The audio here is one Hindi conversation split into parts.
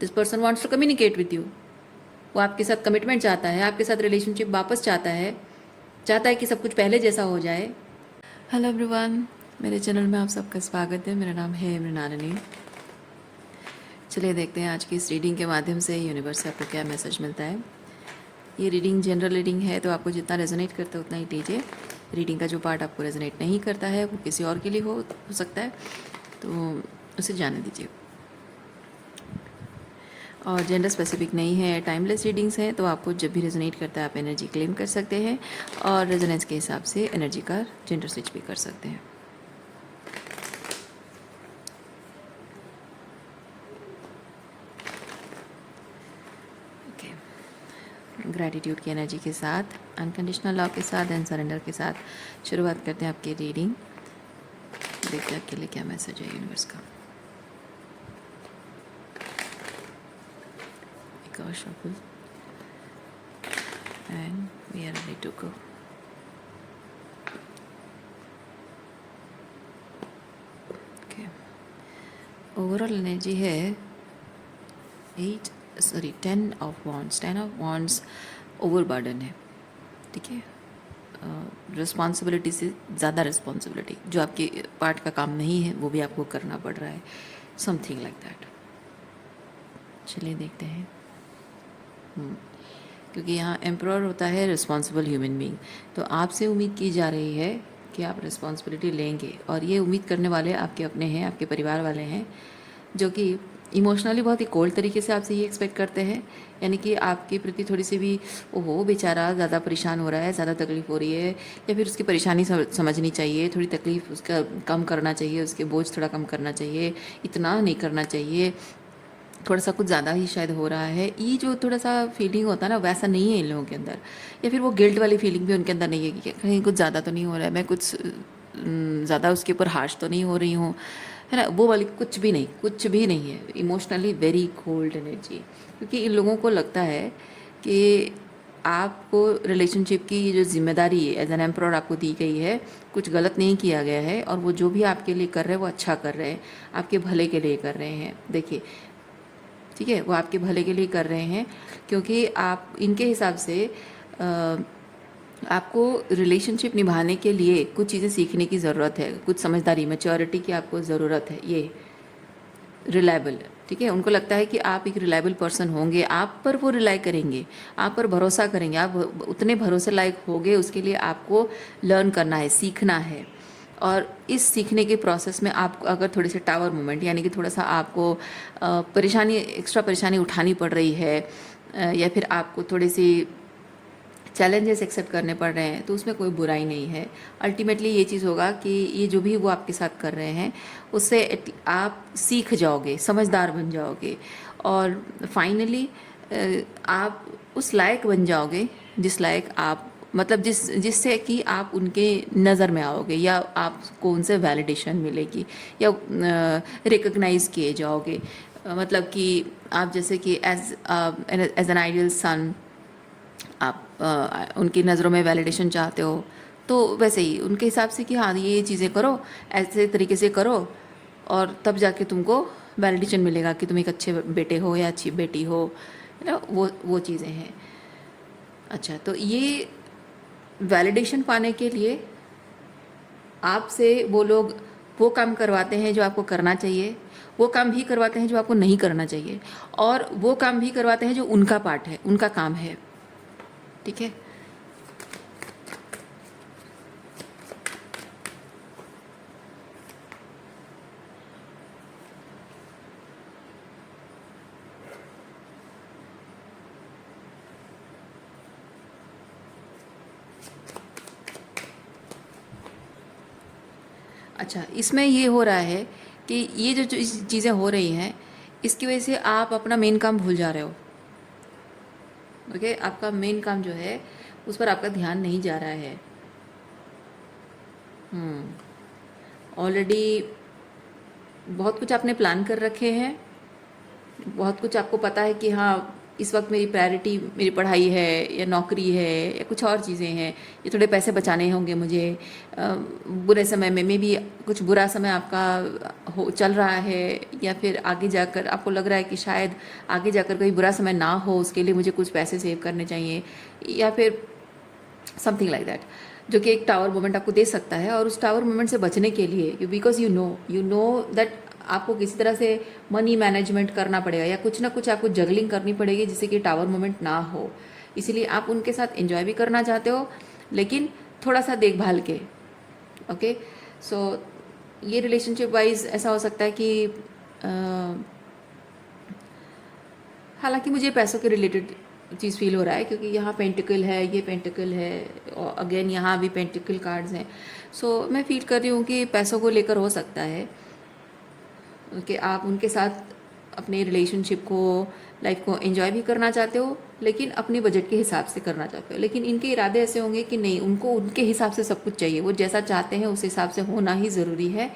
This person wants to communicate with you. वो आपके साथ कमिटमेंट चाहता है, आपके साथ रिलेशनशिप वापस चाहता है कि सब कुछ पहले जैसा हो जाए। हेलो एवरीवन, मेरे चैनल में आप सबका स्वागत है। मेरा नाम है मृणालिनी। चलिए देखते हैं आज की इस रीडिंग के माध्यम से यूनिवर्स से आपको क्या मैसेज मिलता है। ये रीडिंग जनरल रीडिंग है, तो आपको जितना रेजोनेट करता है उतना ही लीजिए। रीडिंग का जो पार्ट आपको रेजोनेट नहीं करता है वो किसी और के लिए हो सकता है, तो उसे जाने दीजिए। और जेंडर स्पेसिफिक नहीं है, टाइमलेस रीडिंग्स हैं, तो आपको जब भी रेजोनेट करता है आप एनर्जी क्लेम कर सकते हैं और रेजोनेंस के हिसाब से एनर्जी का जेंडर स्विच भी कर सकते हैं। ओके, ग्रैटिट्यूड की एनर्जी के साथ, अनकंडीशनल लव के साथ एंड सरेंडर के साथ शुरुआत करते हैं आपकी रीडिंग। देखते हैं आपके लिए क्या मैसेज है यूनिवर्स का। Shuffle and we are ready to go. Okay. Overall energy है 10 of wands। 10 of wands overburden है, ठीक है। रिस्पॉन्सिबिलिटी से ज़्यादा रिस्पॉन्सिबिलिटी, जो आपके पार्ट का काम नहीं है वो भी आपको करना पड़ रहा है, समथिंग लाइक दैट। चलिए देखते हैं। क्योंकि यहाँ एम्परर होता है रिस्पॉन्सिबल ह्यूमन बीइंग, तो आपसे उम्मीद की जा रही है कि आप रिस्पॉन्सिबिलिटी लेंगे, और ये उम्मीद करने वाले आपके अपने हैं, आपके परिवार वाले हैं, जो कि इमोशनली बहुत ही कोल्ड तरीके से आपसे ये एक्सपेक्ट करते हैं। यानी कि आपके प्रति थोड़ी सी भी ओहो बेचारा ज़्यादा परेशान हो रहा है, ज़्यादा तकलीफ़ हो रही है, या फिर उसकी परेशानी समझनी चाहिए, थोड़ी तकलीफ़ उसका कम करना चाहिए, उसके बोझ थोड़ा कम करना चाहिए, इतना नहीं करना चाहिए, थोड़ा सा कुछ ज़्यादा ही शायद हो रहा है। ये जो थोड़ा सा फीलिंग होता है ना, वैसा नहीं है इन लोगों के अंदर। या फिर वो गिल्ट वाली फीलिंग भी उनके अंदर नहीं है कि कहीं कुछ ज़्यादा तो नहीं हो रहा है, मैं कुछ ज़्यादा उसके ऊपर हार्श तो नहीं हो रही हूँ, है ना, वो वाली कुछ भी नहीं, कुछ भी नहीं है। इमोशनली वेरी कोल्ड एनर्जी, क्योंकि इन लोगों को लगता है कि आपको रिलेशनशिप की ये जो जिम्मेदारी है एज एन एम्परर आपको दी गई है, कुछ गलत नहीं किया गया है, और वो जो भी आपके लिए कर रहे हैं वो अच्छा कर रहे हैं, आपके भले के लिए कर रहे हैं। देखिए, ठीक है, वो आपके भले के लिए कर रहे हैं, क्योंकि आप इनके हिसाब से आपको रिलेशनशिप निभाने के लिए कुछ चीज़ें सीखने की ज़रूरत है, कुछ समझदारी, मैच्योरिटी की आपको ज़रूरत है। ये रिलायबल, ठीक है, उनको लगता है कि आप एक रिलायबल पर्सन होंगे, आप पर वो रिलाई करेंगे, आप पर भरोसा करेंगे, आप उतने भरोसे लायक होंगे, उसके लिए आपको लर्न करना है, सीखना है। और इस सीखने के प्रोसेस में आप अगर थोड़े से टावर मोमेंट, यानी कि थोड़ा सा आपको परेशानी, एक्स्ट्रा परेशानी उठानी पड़ रही है, या फिर आपको थोड़ी सी चैलेंजेस एक्सेप्ट करने पड़ रहे हैं, तो उसमें कोई बुराई नहीं है। अल्टीमेटली ये चीज़ होगा कि ये जो भी वो आपके साथ कर रहे हैं उससे आप सीख जाओगे, समझदार बन जाओगे, और फाइनली आप उस लायक बन जाओगे जिस लायक आप, मतलब जिससे कि आप उनके नज़र में आओगे, या आपको उनसे वैलिडेशन मिलेगी, या रिकग्नाइज किए जाओगे। मतलब कि आप जैसे कि एज एन आइडियल सन आप उनकी नज़रों में वैलिडेशन चाहते हो, तो वैसे ही उनके हिसाब से कि हाँ ये चीज़ें करो, ऐसे तरीके से करो, और तब जाके तुमको वैलिडेशन मिलेगा कि तुम एक अच्छे बेटे हो या अच्छी बेटी हो, है ना, वो चीज़ें हैं। अच्छा, तो ये वैलिडेशन पाने के लिए आपसे वो लोग वो काम करवाते हैं जो आपको करना चाहिए, वो काम भी करवाते हैं जो आपको नहीं करना चाहिए, और वो काम भी करवाते हैं जो उनका पार्ट है, उनका काम है, ठीक है। अच्छा, इसमें ये हो रहा है कि ये जो चीज़ें हो रही हैं, इसकी वजह से आप अपना मेन काम भूल जा रहे हो। ओके, आपका मेन काम जो है उस पर आपका ध्यान नहीं जा रहा है। ऑलरेडी बहुत कुछ आपने प्लान कर रखे हैं, बहुत कुछ आपको पता है कि हाँ इस वक्त मेरी प्रायोरिटी मेरी पढ़ाई है या नौकरी है या कुछ और चीज़ें हैं, ये थोड़े पैसे बचाने होंगे मुझे, बुरे समय में भी कुछ बुरा समय आपका हो चल रहा है, या फिर आगे जाकर आपको लग रहा है कि शायद आगे जाकर कोई बुरा समय ना हो, उसके लिए मुझे कुछ पैसे सेव करने चाहिए, या फिर समथिंग लाइक दैट, जो कि एक टावर मोमेंट आपको दे सकता है। और उस टावर मोमेंट से बचने के लिए, बिकॉज यू नो दैट आपको किसी तरह से मनी मैनेजमेंट करना पड़ेगा या कुछ ना कुछ आपको जगलिंग करनी पड़ेगी जिससे कि टावर मोमेंट ना हो। इसीलिए आप उनके साथ एंजॉय भी करना चाहते हो, लेकिन थोड़ा सा देखभाल के। ओके, सो ये रिलेशनशिप वाइज ऐसा हो सकता है कि हालांकि मुझे पैसों के रिलेटेड चीज़ फील हो रहा है, क्योंकि यहाँ पेंटिकल है, ये पेंटिकल है, और अगेन यहाँ भी पेंटिकल कार्ड्स हैं। सो मैं फील कर रही हूँ कि पैसों को लेकर हो सकता है कि आप उनके साथ अपने रिलेशनशिप को, लाइफ को एंजॉय भी करना चाहते हो, लेकिन अपनी बजट के हिसाब से करना चाहते हो। लेकिन इनके इरादे ऐसे होंगे कि नहीं, उनको उनके हिसाब से सब कुछ चाहिए, वो जैसा चाहते हैं उस हिसाब से होना ही ज़रूरी है,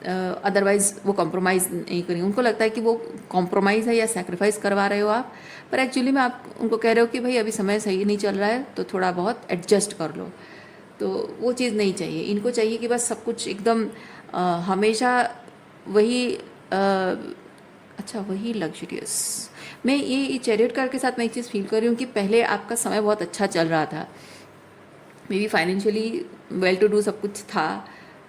अदरवाइज़ वो कॉम्प्रोमाइज़ नहीं करेंगे। उनको लगता है कि वो कॉम्प्रोमाइज़ है या सेक्रीफाइस करवा रहे हो आप, पर एक्चुअली में आप उनको कह रहे हो कि भाई अभी समय सही नहीं चल रहा है तो थोड़ा बहुत एडजस्ट कर लो। तो वो चीज़ नहीं चाहिए इनको, चाहिए कि बस सब कुछ एकदम हमेशा वही अच्छा वही लग्जरियस। मैं ये चैरियट कार के साथ मैं एक चीज़ फील कर रही हूँ कि पहले आपका समय बहुत अच्छा चल रहा था, maybe financially well to do सब कुछ था,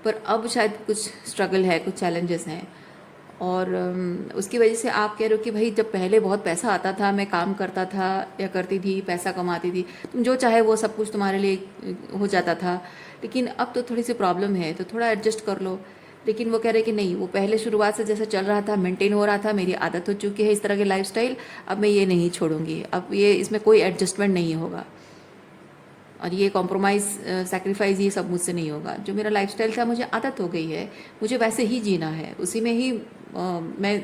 पर अब शायद कुछ स्ट्रगल है, कुछ चैलेंजेस हैं, और उसकी वजह से आप कह रहे हो कि भाई जब पहले बहुत पैसा आता था, मैं काम करता था या करती थी, पैसा कमाती थी, तुम जो चाहे वो सब कुछ तुम्हारे लिए हो जाता था, लेकिन अब तो थोड़ी सी प्रॉब्लम है, तो थोड़ा एडजस्ट कर लो। लेकिन वो कह रहे कि नहीं, वो पहले शुरुआत से जैसा चल रहा था, मेंटेन हो रहा था, मेरी आदत हो चुकी है इस तरह के लाइफस्टाइल, अब मैं ये नहीं छोड़ूंगी, अब ये इसमें कोई एडजस्टमेंट नहीं होगा, और ये कॉम्प्रोमाइज़ सेक्रीफाइस ये सब मुझसे नहीं होगा। जो मेरा लाइफस्टाइल था, मुझे आदत हो गई है, मुझे वैसे ही जीना है, उसी में ही मैं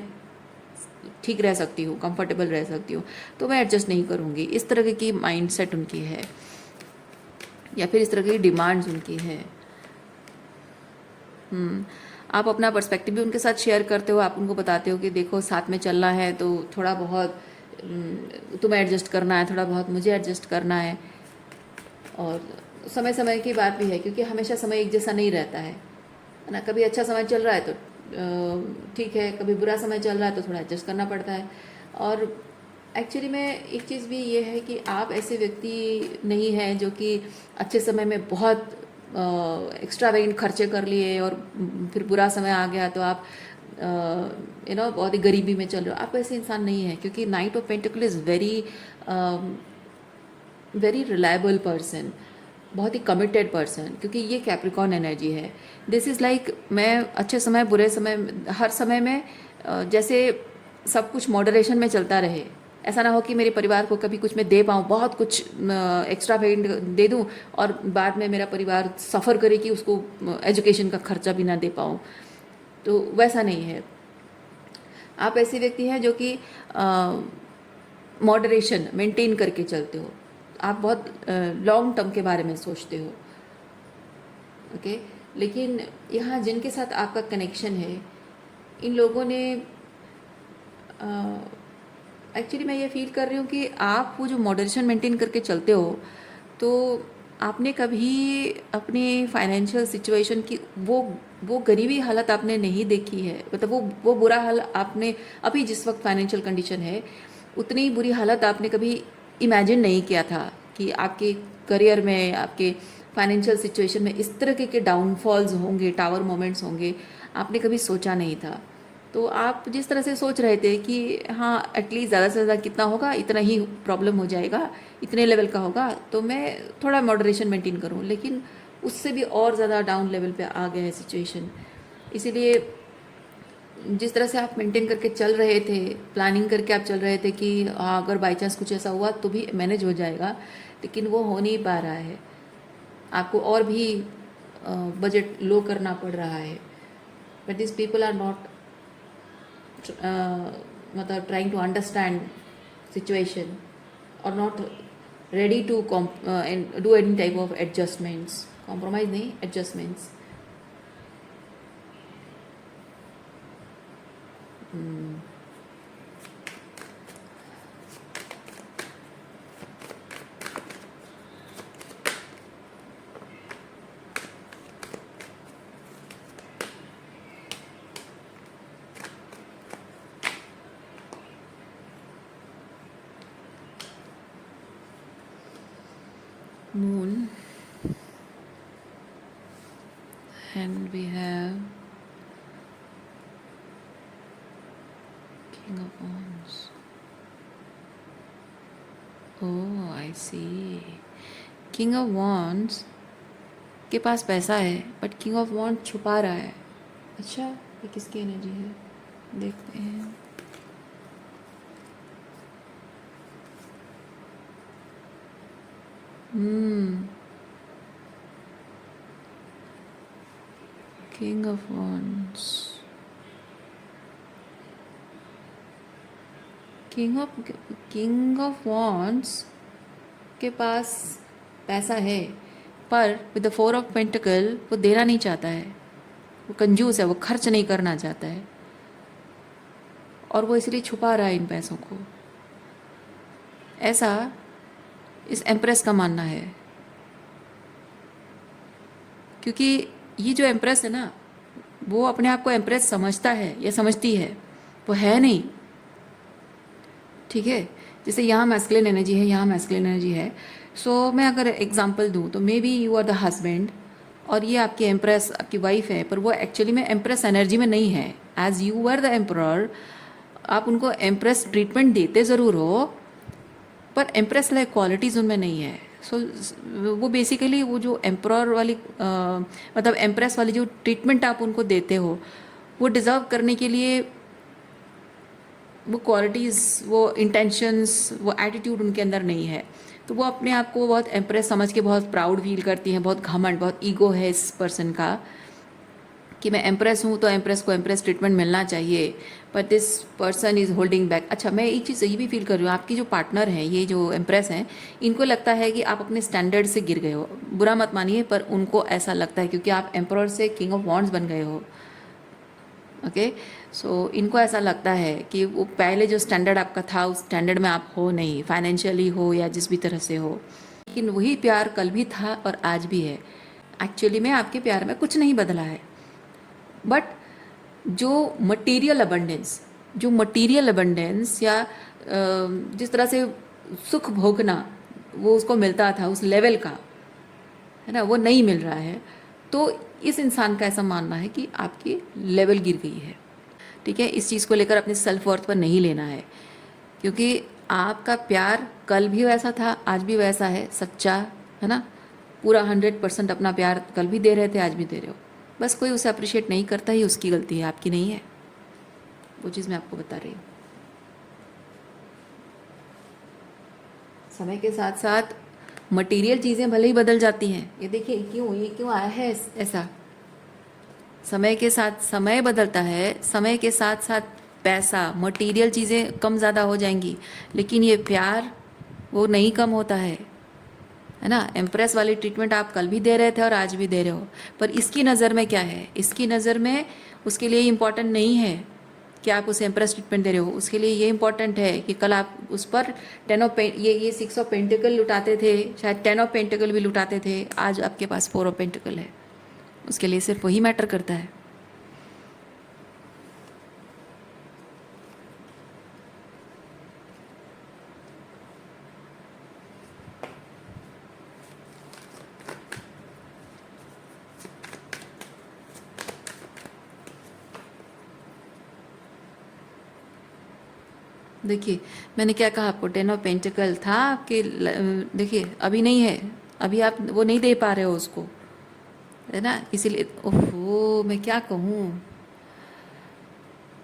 ठीक रह सकती हूँ, कंफर्टेबल रह सकती हूँ, तो मैं एडजस्ट नहीं करूँगी। इस तरह की माइंडसेट उनकी है, या फिर इस तरह की डिमांड्स उनकी है। आप अपना पर्सपेक्टिव भी उनके साथ शेयर करते हो, आप उनको बताते हो कि देखो साथ में चलना है तो थोड़ा बहुत तुम्हें एडजस्ट करना है, थोड़ा बहुत मुझे एडजस्ट करना है, और समय समय की बात भी है, क्योंकि हमेशा समय एक जैसा नहीं रहता है ना। कभी अच्छा समय चल रहा है तो ठीक है, कभी बुरा समय चल रहा है तो थोड़ा एडजस्ट करना पड़ता है। और एक्चुअली में एक चीज़ भी ये है कि आप ऐसे व्यक्ति नहीं हैं जो कि अच्छे समय में बहुत एक्स्ट्रावेगेंट खर्चे कर लिए और फिर बुरा समय आ गया तो आप बहुत ही गरीबी में चल रहे हो। आप ऐसे इंसान नहीं है, क्योंकि night of pentacle is very reliable person, बहुत ही कमिटेड पर्सन, क्योंकि ये कैप्रिकॉर्न एनर्जी है। दिस इज़ लाइक मैं अच्छे समय बुरे समय हर समय में जैसे सब कुछ मॉडरेशन में चलता रहे। ऐसा ना हो कि मेरे परिवार को कभी कुछ मैं दे पाऊँ, बहुत कुछ एक्स्ट्रा पेमेंट दे दूँ और बाद में मेरा परिवार सफ़र करे कि उसको एजुकेशन का खर्चा भी ना दे पाऊँ। तो वैसा नहीं है। आप ऐसे व्यक्ति हैं जो कि मॉडरेशन मेंटेन करके चलते हो। आप बहुत लॉन्ग टर्म के बारे में सोचते हो। ओके, लेकिन यहाँ जिनके साथ आपका कनेक्शन है, इन लोगों ने एक्चुअली मैं ये फील कर रही हूँ कि आप वो जो मॉडरेशन मेंटेन करके चलते हो, तो आपने कभी अपनी फाइनेंशियल सिचुएशन की वो गरीबी हालत आपने नहीं देखी है, मतलब वो बुरा हाल आपने अभी जिस वक्त फाइनेंशियल कंडीशन है, उतनी बुरी हालत आपने कभी इमेजिन नहीं किया था कि आपके करियर में, आपके फाइनेंशियल सिचुएशन में इस तरह के डाउनफॉल्स होंगे, टावर मोमेंट्स होंगे, आपने कभी सोचा नहीं था। तो आप जिस तरह से सोच रहे थे कि हाँ एटलीस्ट ज़्यादा से ज़्यादा कितना होगा, इतना ही प्रॉब्लम हो जाएगा, इतने लेवल का होगा, तो मैं थोड़ा मॉडरेशन मेंटेन करूँ, लेकिन उससे भी और ज़्यादा डाउन लेवल पे आ गया है सिचुएशन। इसीलिए जिस तरह से आप मेंटेन करके चल रहे थे, प्लानिंग करके आप चल रहे थे कि हाँ अगर बाई चांस कुछ ऐसा हुआ तो भी मैनेज हो जाएगा, लेकिन वो हो नहीं पा रहा है। आपको और भी बजट लो करना पड़ रहा है। But this people are not मतलब trying to understand situation or not ready to and do any type of adjustments, compromise नहीं, adjustments. moon, and we have king of wands. Oh, I see. King of wands के पास पैसा है बट किंग ऑफ वॉन्ड छुपा रहा है. अच्छा, ये किसकी एनर्जी है देखते हैं. King of wands, king of wands के पास पैसा है पर with the four of pentacle वो देना नहीं चाहता है. वो कंजूस है, वो खर्च नहीं करना चाहता है और वो इसलिए छुपा रहा है इन पैसों को. ऐसा इस एम्प्रेस का मानना है. क्योंकि ये जो एम्प्रेस है ना, वो अपने आप को एम्प्रेस समझता है या समझती है, वो है नहीं. ठीक है, जैसे यहाँ मैस्कुलिन एनर्जी है, यहाँ मैस्कुलिन एनर्जी है. सो मैं अगर एग्जांपल दूँ तो maybe you are the husband और ये आपकी एम्प्रेस आपकी वाइफ है, पर वो एक्चुअली में एम्प्रेस एनर्जी में नहीं है. As you are the emperor, आप उनको एम्प्रेस ट्रीटमेंट देते ज़रूर हो पर एम्प्रेस लाइक क्वालिटीज़ उनमें नहीं है. सो वो बेसिकली वो जो एम्परर वाली मतलब एम्प्रेस वाली जो ट्रीटमेंट आप उनको देते हो, वो डिज़र्व करने के लिए वो क्वालिटीज़, वो इंटेंशंस, वो एटीट्यूड उनके अंदर नहीं है. तो वो अपने आप को बहुत एम्प्रेस समझ के बहुत प्राउड फील करती हैं, बहुत घमंड, बहुत ईगो है इस पर्सन का कि मैं एम्प्रेस हूँ तो एम्प्रेस को एम्प्रेस ट्रीटमेंट मिलना चाहिए, but this person is holding back. अच्छा, मैं एक चीज़ ये भी फील कर रही हूँ, आपकी जो पार्टनर हैं, ये जो एम्प्रेस हैं, इनको लगता है कि आप अपने स्टैंडर्ड से गिर गए हो. बुरा मत मानिए, पर उनको ऐसा लगता है क्योंकि आप एम्परर से किंग ऑफ वॉन्ड्स बन गए हो. ओके, सो इनको ऐसा लगता है कि वो पहले जो स्टैंडर्ड आपका था उस स्टैंडर्ड में आप हो नहीं, फाइनेंशियली हो या जिस भी तरह से हो. लेकिन वही प्यार कल भी था और आज भी है. एक्चुअली में आपके प्यार में कुछ नहीं बदला है, बट जो मटेरियल अबंडेंस या जिस तरह से सुख भोगना वो उसको मिलता था उस लेवल का, है ना, वो नहीं मिल रहा है. तो इस इंसान का ऐसा मानना है कि आपकी लेवल गिर गई है. ठीक है, इस चीज़ को लेकर अपने सेल्फ वर्थ पर नहीं लेना है, क्योंकि आपका प्यार कल भी वैसा था, आज भी वैसा है, सच्चा, है ना. पूरा 100% अपना प्यार कल भी दे रहे थे, आज भी दे रहे हो. बस कोई उसे अप्रिशिएट नहीं करता, ही उसकी गलती है, आपकी नहीं है. वो चीज़ मैं आपको बता रही हूँ. समय के साथ साथ मटेरियल चीज़ें भले ही बदल जाती हैं. ये देखिए ये क्यों आया है ऐसा. समय के साथ समय बदलता है, समय के साथ साथ पैसा, मटेरियल चीज़ें कम ज़्यादा हो जाएंगी, लेकिन ये प्यार वो नहीं कम होता है ना. एम्प्रेस वाली ट्रीटमेंट आप कल भी दे रहे थे और आज भी दे रहे हो, पर इसकी नज़र में क्या है, इसकी नज़र में उसके लिए इम्पॉर्टेंट नहीं है कि आप उसे एम्प्रेस ट्रीटमेंट दे रहे हो. उसके लिए ये इंपॉर्टेंट है कि कल आप उस पर 10 ऑफ ये 6 ऑफ पेंटिकल लुटाते थे, शायद 10 ऑफ पेंटिकल भी लुटाते थे, आज आपके पास 4 ऑफ पेंटिकल है. उसके लिए सिर्फ वही मैटर करता है. देखिए मैंने क्या कहा आपको, 10 ऑफ पेंटिकल था आपके, देखिए अभी नहीं है, अभी आप वो नहीं दे पा रहे हो उसको, है ना. इसीलिए ओहो मैं क्या कहूँ,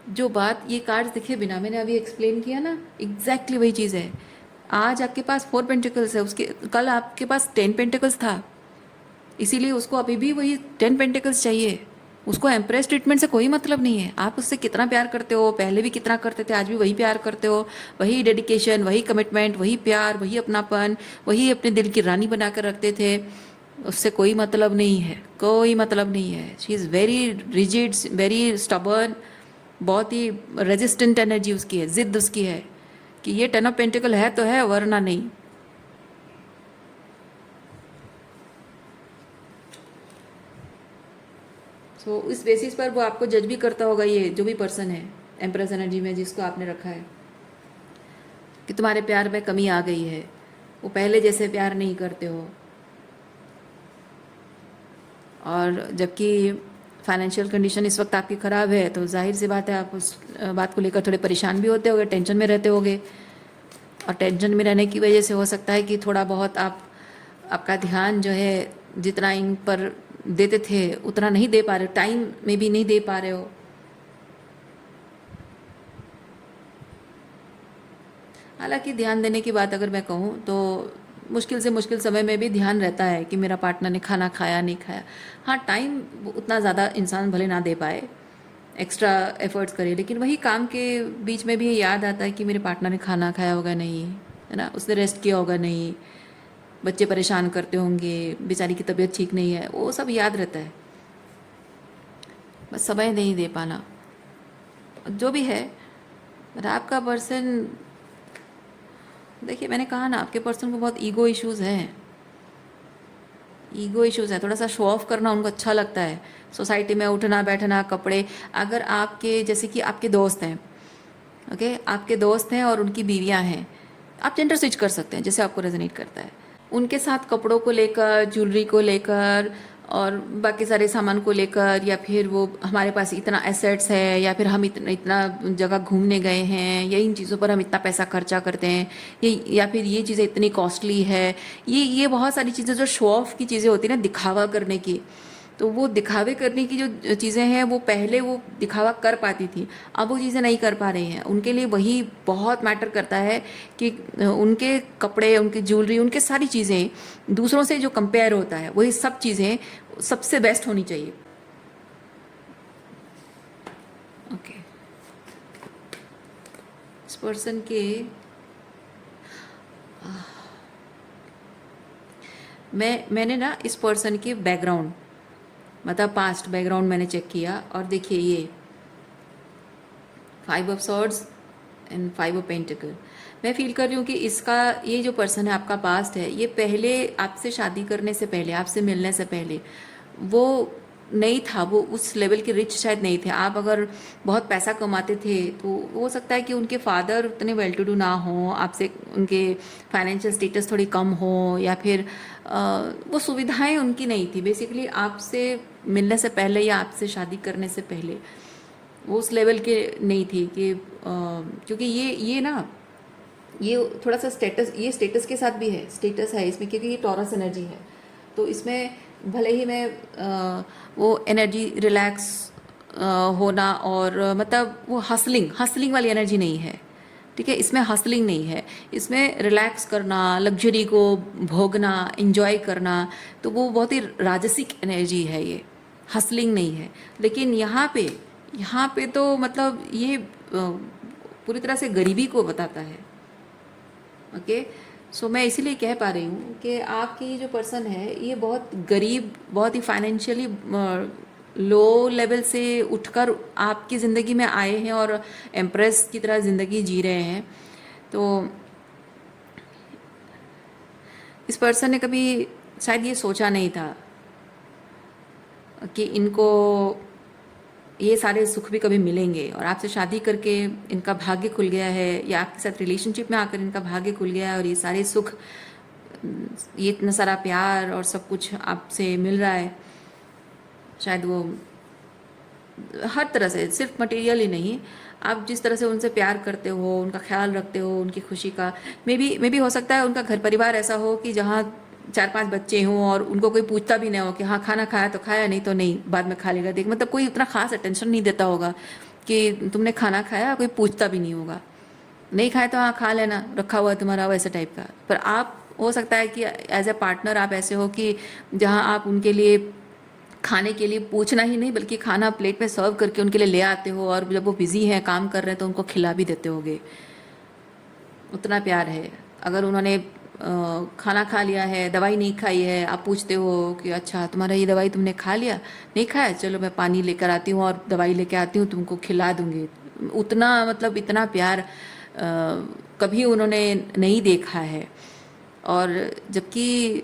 जो बात ये कार्ड्स दिखे बिना मैंने अभी एक्सप्लेन किया ना, एग्जैक्टली वही चीज़ है. आज आपके पास 4 पेंटिकल्स है, उसके कल आपके पास 10 पेंटिकल्स था, इसीलिए उसको अभी भी वही 10 पेंटिकल्स चाहिए. उसको एम्प्रेस ट्रीटमेंट से कोई मतलब नहीं है. आप उससे कितना प्यार करते हो, पहले भी कितना करते थे, आज भी वही प्यार करते हो, वही डेडिकेशन, वही कमिटमेंट, वही प्यार, वही अपनापन, वही अपने दिल की रानी बना कर रखते थे. उससे कोई मतलब नहीं है, कोई मतलब नहीं है. She is very rigid, very stubborn, बहुत ही रेजिस्टेंट एनर्जी उसकी है, जिद उसकी है कि ये 10 ऑफ पेंटिकल है तो है वरना नहीं. सो इस बेसिस पर वो आपको जज भी करता होगा, ये जो भी पर्सन है एम्प्रेस एनर्जी में जिसको आपने रखा है, कि तुम्हारे प्यार में कमी आ गई है, वो पहले जैसे प्यार नहीं करते हो, और जबकि फाइनेंशियल कंडीशन इस वक्त आपकी ख़राब है, तो जाहिर सी बात है आप उस बात को लेकर थोड़े परेशान भी होते होगे, टेंशन में रहते होगे। और टेंशन में रहने की वजह से हो सकता है कि थोड़ा बहुत आपका ध्यान जो है जितना इन पर देते थे उतना नहीं दे पा रहे हो, टाइम में भी नहीं दे पा रहे हो। हालांकि ध्यान देने की बात अगर मैं कहूँ तो मुश्किल से मुश्किल समय में भी ध्यान रहता है कि मेरा पार्टनर ने खाना खाया नहीं खाया। हाँ, टाइम उतना ज़्यादा इंसान भले ना दे पाए, एक्स्ट्रा एफर्ट्स करे, लेकिन वही काम के बीच में भी ये याद आता है कि मेरे पार्टनर ने खाना खाया होगा नहीं, है ना, उसने रेस्ट किया होगा नहीं, बच्चे परेशान करते होंगे, बेचारी की तबीयत ठीक नहीं है, वो सब याद रहता है। बस समय नहीं दे पाना जो भी है। पर आपका पर्सन, देखिए मैंने कहा ना, आपके पर्सन को बहुत ईगो इश्यूज़ हैं। ईगो इश्यूज़ है, थोड़ा सा शो ऑफ करना उनको अच्छा लगता है। सोसाइटी में उठना बैठना, कपड़े, अगर आपके जैसे कि आपके दोस्त हैं, ओके, आपके दोस्त हैं और उनकी बीवियां हैं, आप जेंडर स्विच कर सकते हैं जैसे आपको रेजोनेट करता है। उनके साथ कपड़ों को लेकर, ज्वेलरी को लेकर और बाकी सारे सामान को लेकर, या फिर वो हमारे पास इतना एसेट्स है, या फिर हम इतना इतना जगह घूमने गए हैं, या इन चीज़ों पर हम इतना पैसा खर्चा करते हैं, ये या फिर ये चीज़ें इतनी कॉस्टली है, ये बहुत सारी चीज़ें जो शो ऑफ की चीज़ें होती है ना, दिखावा करने की। तो वो दिखावे करने की जो चीज़ें हैं वो पहले वो दिखावा कर पाती थी, अब वो चीज़ें नहीं कर पा रही हैं। उनके लिए वही बहुत मैटर करता है कि उनके कपड़े, उनकी ज्वेलरी, उनके सारी चीज़ें दूसरों से जो कंपेयर होता है वही सब चीज़ें सबसे बेस्ट होनी चाहिए। ओके, इस पर्सन के मैंने ना इस पर्सन के बैकग्राउंड, मतलब पास्ट बैकग्राउंड मैंने चेक किया, और देखिए ये 5 of swords and 5 of pentacle. मैं फील कर रही हूँ कि इसका, ये जो पर्सन है आपका पास्ट है, ये पहले आपसे शादी करने से पहले, आपसे मिलने से पहले वो नहीं था, वो उस लेवल के रिच शायद नहीं थे। आप अगर बहुत पैसा कमाते थे तो हो सकता है कि उनके फादर उतने वेल टू डू ना हो, आपसे उनके फाइनेंशियल स्टेटस थोड़ी कम हो, या फिर वो सुविधाएं उनकी नहीं थी। बेसिकली आपसे मिलने से पहले या आपसे शादी करने से पहले वो उस लेवल के नहीं थी कि क्योंकि ये ना, ये थोड़ा सा स्टेटस, ये स्टेटस के साथ भी है, स्टेटस है इसमें, क्योंकि ये टॉरस एनर्जी है। तो इसमें भले ही मैं वो एनर्जी रिलैक्स होना और मतलब वो हसलिंग वाली एनर्जी नहीं है, ठीक है, इसमें हसलिंग नहीं है, इसमें रिलैक्स करना, लग्जरी को भोगना, इंजॉय करना, तो वो बहुत ही राजसिक एनर्जी है, ये हसलिंग नहीं है। लेकिन यहाँ पे तो मतलब ये पूरी तरह से गरीबी को बताता है। ओके, सो मैं इसीलिए कह पा रही हूँ कि आपकी ये जो पर्सन है ये बहुत गरीब, बहुत ही फाइनेंशियली लो लेवल से उठकर आपकी ज़िंदगी में आए हैं और एम्प्रेस की तरह ज़िंदगी जी रहे हैं। तो इस पर्सन ने कभी शायद ये सोचा नहीं था कि इनको ये सारे सुख भी कभी मिलेंगे, और आपसे शादी करके इनका भाग्य खुल गया है, या आपके साथ रिलेशनशिप में आकर इनका भाग्य खुल गया है, और ये सारे सुख, ये इतना सारा प्यार और सब कुछ आपसे मिल रहा है। शायद वो हर तरह से, सिर्फ मटेरियल ही नहीं, आप जिस तरह से उनसे प्यार करते हो, उनका ख्याल रखते हो, उनकी खुशी का, मे भी हो सकता है उनका घर परिवार ऐसा हो कि जहाँ 4-5 बच्चे हों और उनको कोई पूछता भी नहीं हो कि हाँ खाना खाया तो खाया, नहीं तो नहीं, बाद में खा लेगा, देख, मतलब कोई उतना खास अटेंशन नहीं देता होगा कि तुमने खाना खाया, कोई पूछता भी नहीं होगा, नहीं खाया तो हाँ खा लेना, रखा हुआ है तुम्हारा, वैसे टाइप का। पर आप, हो सकता है कि एज ए पार्टनर आप ऐसे हो कि जहाँ आप उनके लिए खाने के लिए पूछना ही नहीं, बल्कि खाना प्लेट में सर्व करके उनके लिए ले आते हो, और जब वो बिजी हैं, काम कर रहे हैं, तो उनको खिला भी देते होगे। उतना प्यार है। अगर उन्होंने खाना खा लिया है, दवाई नहीं खाई है, आप पूछते हो कि अच्छा तुम्हारा ये दवाई तुमने खा लिया, नहीं खाया, चलो मैं पानी लेकर आती हूँ और दवाई लेकर आती हूँ, तुमको खिला दूँगी। उतना मतलब इतना प्यार कभी उन्होंने नहीं देखा है। और जबकि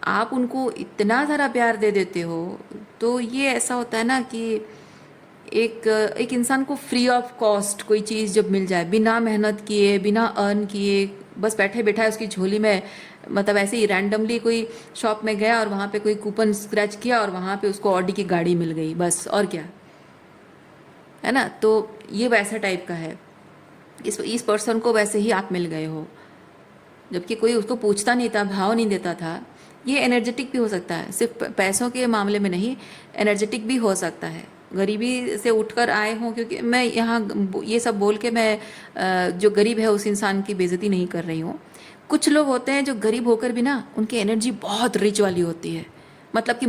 आप उनको इतना सारा प्यार दे देते हो, तो ये ऐसा होता है ना कि एक इंसान को फ्री ऑफ कॉस्ट कोई चीज़ जब मिल जाए, बिना मेहनत किए, बिना अर्न किए, बस बैठे बैठा उसकी झोली में, मतलब ऐसे ही रैंडमली कोई शॉप में गया और वहाँ पे कोई कूपन स्क्रैच किया और वहाँ पे उसको ऑडी की गाड़ी मिल गई, बस, और क्या है ना। तो ये वैसा टाइप का है, इस पर्सन को वैसे ही आप मिल गए हो, जबकि कोई उसको पूछता नहीं था, भाव नहीं देता था। ये एनर्जेटिक भी हो सकता है, सिर्फ पैसों के मामले में नहीं, एनर्जेटिक भी हो सकता है। गरीबी से उठकर आए हों, क्योंकि मैं यहाँ ये सब बोल के मैं जो गरीब है उस इंसान की बेइज्जती नहीं कर रही हूँ। कुछ लोग होते हैं जो गरीब होकर भी ना, उनकी एनर्जी बहुत रिच वाली होती है, मतलब कि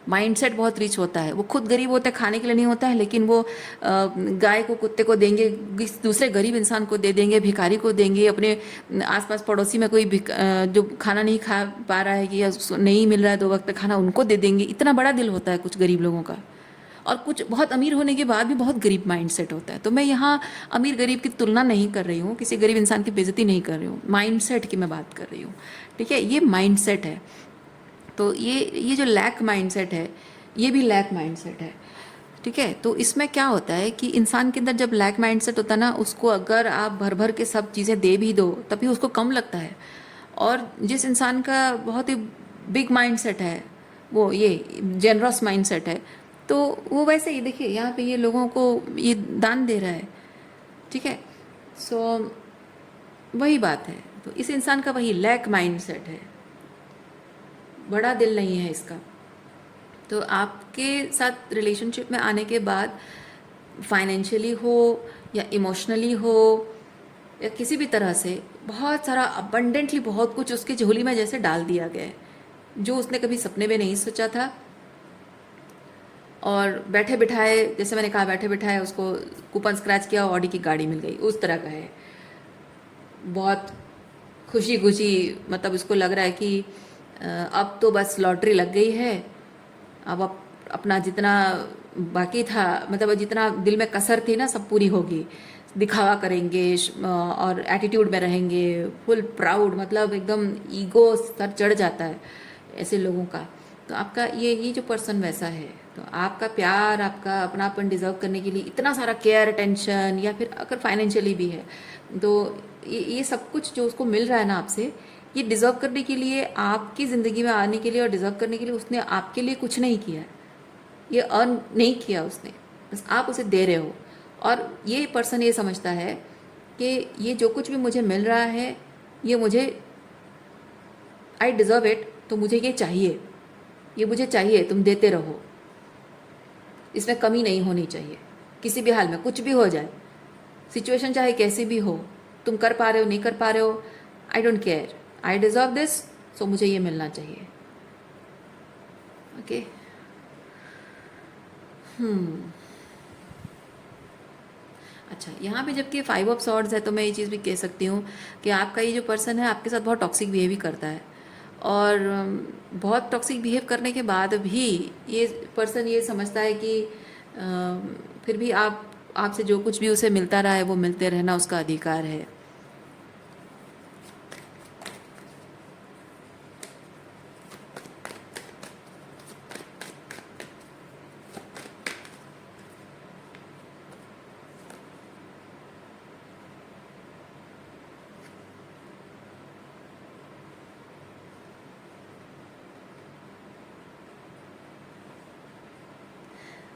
माइंडसेट बहुत रिच होता है। वो खुद गरीब होते हैं, खाने के लिए नहीं होता है, लेकिन वो गाय को, कुत्ते को देंगे, दूसरे गरीब इंसान को दे देंगे, भिखारी को देंगे, अपने आसपास पड़ोसी में कोई जो खाना नहीं खा पा रहा है कि या नहीं मिल रहा है 2 वक्त खाना, उनको दे देंगे। इतना बड़ा दिल होता है कुछ गरीब लोगों का। और कुछ बहुत अमीर होने के बाद भी बहुत गरीब माइंडसेट होता है। तो मैं यहाँ अमीर गरीब की तुलना नहीं कर रही हूँ, किसी गरीब इंसान की बेइज्जती नहीं कर रही हूँ, माइंडसेट की मैं बात कर रही हूँ। ठीक है, ये माइंडसेट है। तो ये जो लैक माइंडसेट है, ये भी लैक माइंडसेट है। ठीक है, तो इसमें क्या होता है कि इंसान के अंदर जब लैक माइंडसेट होता है ना, उसको अगर आप भर भर के सब चीज़ें दे भी दो तभी उसको कम लगता है। और जिस इंसान का बहुत ही बिग माइंडसेट है, वो ये जेनरस माइंडसेट है, तो वो वैसे ही देखिए यहाँ पे ये लोगों को ये दान दे रहा है। ठीक है, सो वही बात है। तो इस इंसान का वही लैक माइंडसेट है, बड़ा दिल नहीं है इसका। तो आपके साथ रिलेशनशिप में आने के बाद फाइनेंशियली हो या इमोशनली हो या किसी भी तरह से बहुत सारा अबंडेंटली बहुत कुछ उसकी झोली में जैसे डाल दिया गया है, जो उसने कभी सपने में नहीं सोचा था। और बैठे बिठाए, जैसे मैंने कहा, बैठे बिठाए उसको कूपन स्क्रैच किया, ऑडी की गाड़ी मिल गई, उस तरह का है। बहुत खुशी खुशी, मतलब उसको लग रहा है कि अब तो बस लॉटरी लग गई है, अब अपना जितना बाकी था, मतलब जितना दिल में कसर थी ना, सब पूरी होगी। दिखावा करेंगे और एटीट्यूड में रहेंगे, फुल प्राउड, मतलब एकदम ईगो सर चढ़ जाता है ऐसे लोगों का। तो आपका ये जो पर्सन वैसा है, तो आपका प्यार, आपका अपनापन डिज़र्व करने के लिए इतना सारा केयर, अटेंशन, या फिर अगर फाइनेंशियली भी है तो ये सब कुछ जो उसको मिल रहा है ना आपसे, ये डिज़र्व करने के लिए, आपकी ज़िंदगी में आने के लिए और डिज़र्व करने के लिए उसने आपके लिए कुछ नहीं किया है, ये अर्न नहीं किया उसने, बस आप उसे दे रहे हो। और ये पर्सन ये समझता है कि ये जो कुछ भी मुझे मिल रहा है, ये मुझे, आई डिज़र्व इट, तो मुझे ये चाहिए, ये मुझे चाहिए, तुम देते रहो, इसमें कमी नहीं होनी चाहिए किसी भी हाल में, कुछ भी हो जाए, सिचुएशन चाहे कैसी भी हो, तुम कर पा रहे हो नहीं कर पा रहे हो, I don't care, I deserve this, so मुझे ये मिलना चाहिए। ओके, अच्छा, यहाँ पे जबकि 5 ऑफ सॉर्ड्स है, तो मैं ये चीज़ भी कह सकती हूँ कि आपका ये जो पर्सन है आपके साथ बहुत टॉक्सिक बिहेव ही करता है। और बहुत टॉक्सिक बिहेव करने के बाद भी ये पर्सन ये समझता है कि फिर भी आपसे जो कुछ भी उसे मिलता रहा है वो मिलते रहना उसका अधिकार है।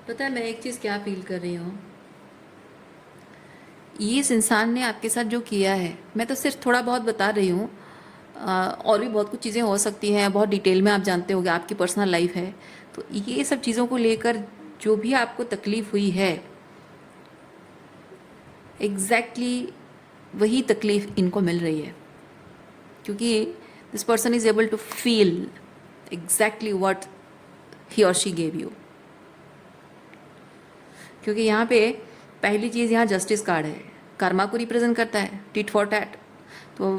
पता है मैं एक चीज़ क्या फील कर रही हूँ, इस इंसान ने आपके साथ जो किया है, मैं तो सिर्फ थोड़ा बहुत बता रही हूँ, और भी बहुत कुछ चीज़ें हो सकती हैं, बहुत डिटेल में आप जानते होंगे, आपकी पर्सनल लाइफ है। तो ये सब चीज़ों को लेकर जो भी आपको तकलीफ़ हुई है, वही तकलीफ़ इनको मिल रही है, क्योंकि this person is able to feel exactly what he और शी गेव यू। क्योंकि यहाँ पे पहली चीज़, यहाँ जस्टिस कार्ड है, कर्मा को रिप्रेजेंट करता है, टिट फॉर टैट। तो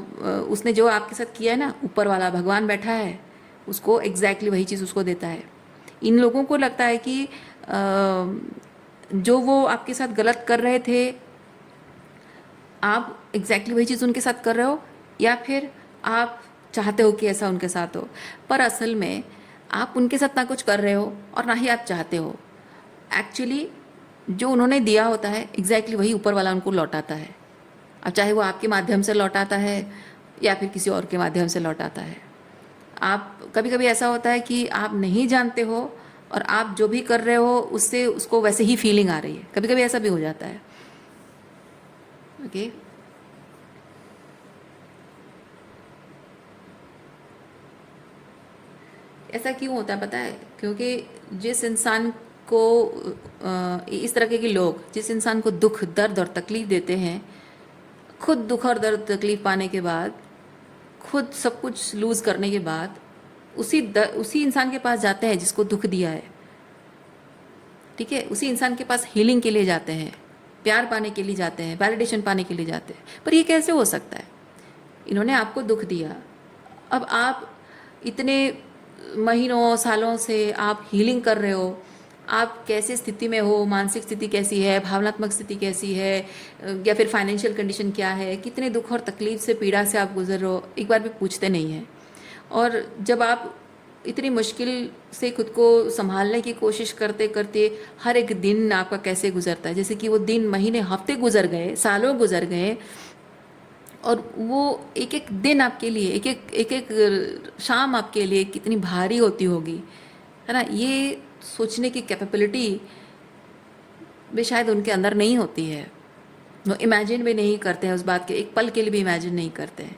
उसने जो आपके साथ किया है ना, ऊपर वाला भगवान बैठा है, उसको एग्जैक्टली वही चीज़ उसको देता है। इन लोगों को लगता है कि जो वो आपके साथ गलत कर रहे थे, आप एग्जैक्टली वही चीज़ उनके साथ कर रहे हो, या फिर आप चाहते हो कि ऐसा उनके साथ हो। पर असल में आप उनके साथ ना कुछ कर रहे हो और ना ही आप चाहते हो। एक्चुअली जो उन्होंने दिया होता है एग्जैक्टली वही ऊपर वाला उनको लौटाता है। अब चाहे वो आपके माध्यम से लौट आता है या फिर किसी और के माध्यम से लौट आता है। आप कभी कभी ऐसा होता है कि आप नहीं जानते हो और आप जो भी कर रहे हो उससे उसको वैसे ही फीलिंग आ रही है, कभी कभी ऐसा भी हो जाता है। ओके, ऐसा क्यों होता है पता है? क्योंकि जिस इंसान को इस तरह के लोग जिस इंसान को दुख, दर्द और तकलीफ देते हैं, खुद दुख और दर्द तकलीफ पाने के बाद, खुद सब कुछ लूज़ करने के बाद उसी इंसान के पास जाते हैं जिसको दुख दिया है। ठीक है, उसी इंसान के पास हीलिंग के लिए जाते हैं, प्यार पाने के लिए जाते हैं, वैलिडेशन पाने के लिए जाते हैं। पर ये कैसे हो सकता है? इन्होंने आपको दुख दिया, अब आप इतने महीनों सालों से आप हीलिंग कर रहे हो, आप कैसे स्थिति में हो, मानसिक स्थिति कैसी है, भावनात्मक स्थिति कैसी है, या फिर फाइनेंशियल कंडीशन क्या है, कितने दुख और तकलीफ से, पीड़ा से आप गुजर रहे हो, एक बार भी पूछते नहीं हैं। और जब आप इतनी मुश्किल से खुद को संभालने की कोशिश करते करते हर एक दिन आपका कैसे गुजरता है, जैसे कि वो दिन, महीने, हफ्ते गुजर गए, सालों गुजर गए, और वो एक एक दिन आपके लिए, एक एक शाम आपके लिए कितनी भारी होती होगी, है ना? ये सोचने की कैपेबिलिटी भी शायद उनके अंदर नहीं होती है। वो इमेजिन भी नहीं करते हैं उस बात के, एक पल के लिए भी इमेजिन नहीं करते हैं